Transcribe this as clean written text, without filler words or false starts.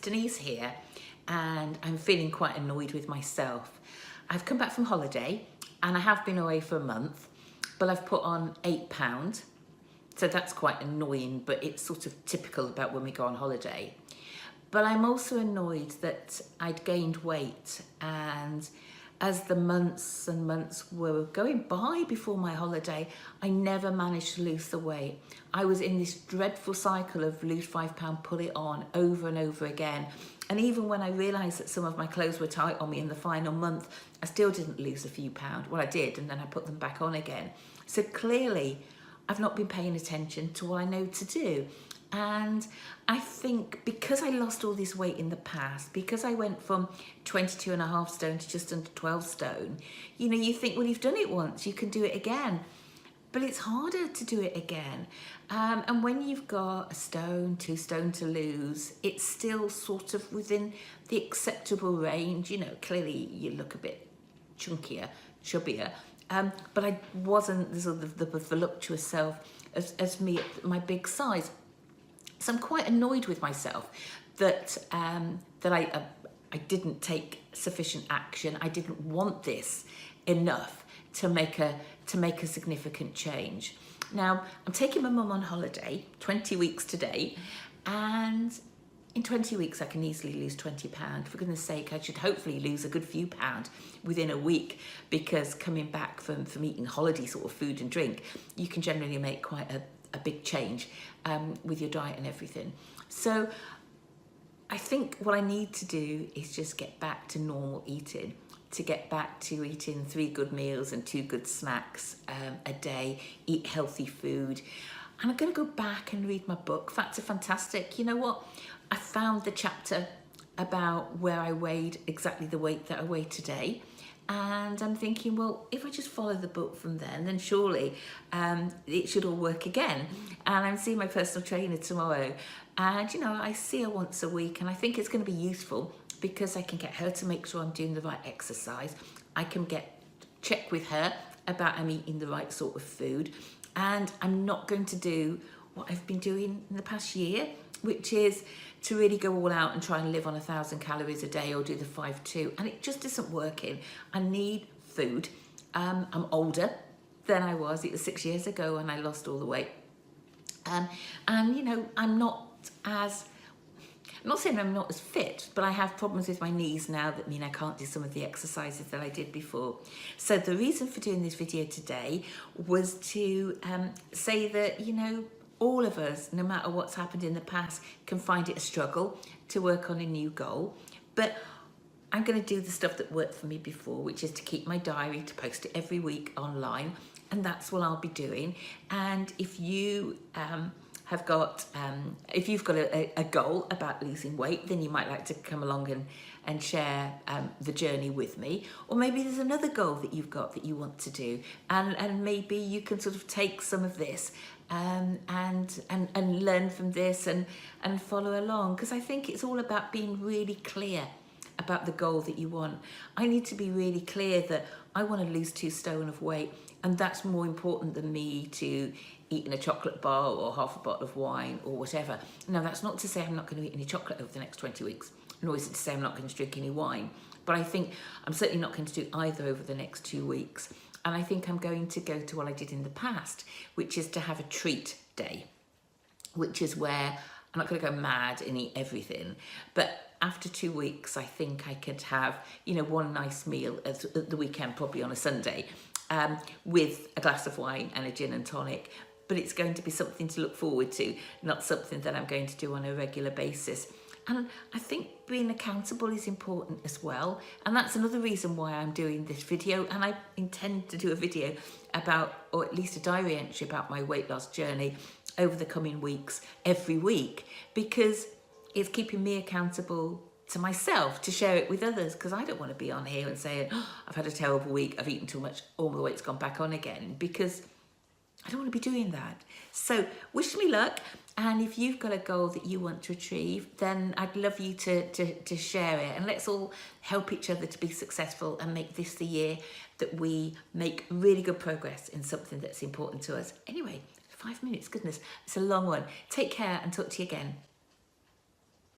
Denise here, and I'm feeling quite annoyed with myself. I've come back from holiday and I have been away for a month, but I've put on 8 pounds. So that's quite annoying, but it's sort of typical about when we go on holiday. But I'm also annoyed that I'd gained weight, and as the months and months were going by before my holiday, I never managed to lose the weight. I was in this dreadful cycle of lose 5 pounds, put it on over and over again. And even when I realised that some of my clothes were tight on me in the final month, I still didn't lose a few pounds. Well, I did, and then I put them back on again. So clearly, I've not been paying attention to what I know to do. And I think because I lost all this weight in the past, because I went from 22.5 stone to just under 12 stone, you know, you think, well, you've done it once, you can do it again. But it's harder to do it again. And when you've got a stone, 2 stone to lose, it's still sort of within the acceptable range. You know, clearly you look a bit chunkier, chubbier. But I wasn't the sort of the voluptuous self as me at my big size. So I'm quite annoyed with myself that I didn't take sufficient action. I didn't want this enough to make a significant change. Now I'm taking my mum on holiday, 20 weeks today, and in 20 weeks I can easily lose 20 pounds. For goodness sake, I should hopefully lose a good few pounds within a week, because coming back from eating holiday sort of food and drink, you can generally make quite a big change with your diet and everything. So I think what I need to do is just get back to normal eating, to get back to eating 3 good meals and 2 good snacks a day, eat healthy food. And I'm going to go back and read my book. Facts are fantastic. You know what? I found the chapter about where I weighed exactly the weight that I weigh today. And I'm thinking, well, if I just follow the book from then surely it should all work again. And I'm seeing my personal trainer tomorrow. And, you know, I see her once a week, and I think it's going to be useful because I can get her to make sure I'm doing the right exercise. I can check with her about I'm eating the right sort of food. And I'm not going to do what I've been doing in the past year, which is to really go all out and try and live on 1,000 calories a day or do the 5-2. And it just isn't working. I need food. I'm older than I was. It was 6 years ago when I lost all the weight. And, you know, I'm not saying I'm not as fit, but I have problems with my knees now that mean I can't do some of the exercises that I did before. So the reason for doing this video today was to say that, you know, all of us, no matter what's happened in the past, can find it a struggle to work on a new goal. But I'm going to do the stuff that worked for me before, which is to keep my diary, to post it every week online. And that's what I'll be doing. And if you if you've got a goal about losing weight, then you might like to come along and share the journey with me. Or maybe there's another goal that you've got that you want to do, and maybe you can sort of take some of this and learn from this and follow along, because I think it's all about being really clear about the goal that you want. I need to be really clear that I want to lose 2 stone of weight, and that's more important than me to eating a chocolate bar or half a bottle of wine or whatever. Now, that's not to say I'm not going to eat any chocolate over the next 20 weeks, nor is it to say I'm not going to drink any wine. But I think I'm certainly not going to do either over the next 2 weeks. And I think I'm going to go to what I did in the past, which is to have a treat day, which is where I'm not going to go mad and eat everything. But after 2 weeks, I think I could have, you know, one nice meal at the weekend, probably on a Sunday, with a glass of wine and a gin and tonic. But it's going to be something to look forward to, not something that I'm going to do on a regular basis. And I think being accountable is important as well. And that's another reason why I'm doing this video. And I intend to do a video about, or at least a diary entry about, my weight loss journey over the coming weeks, every week, because it's keeping me accountable to myself to share it with others, because I don't want to be on here and saying, oh, I've had a terrible week, I've eaten too much, all my weight's gone back on again, because I don't want to be doing that. So wish me luck. And if you've got a goal that you want to achieve, then I'd love you to share it. And let's all help each other to be successful and make this the year that we make really good progress in something that's important to us. Anyway, 5 minutes, goodness, it's a long one. Take care and talk to you again.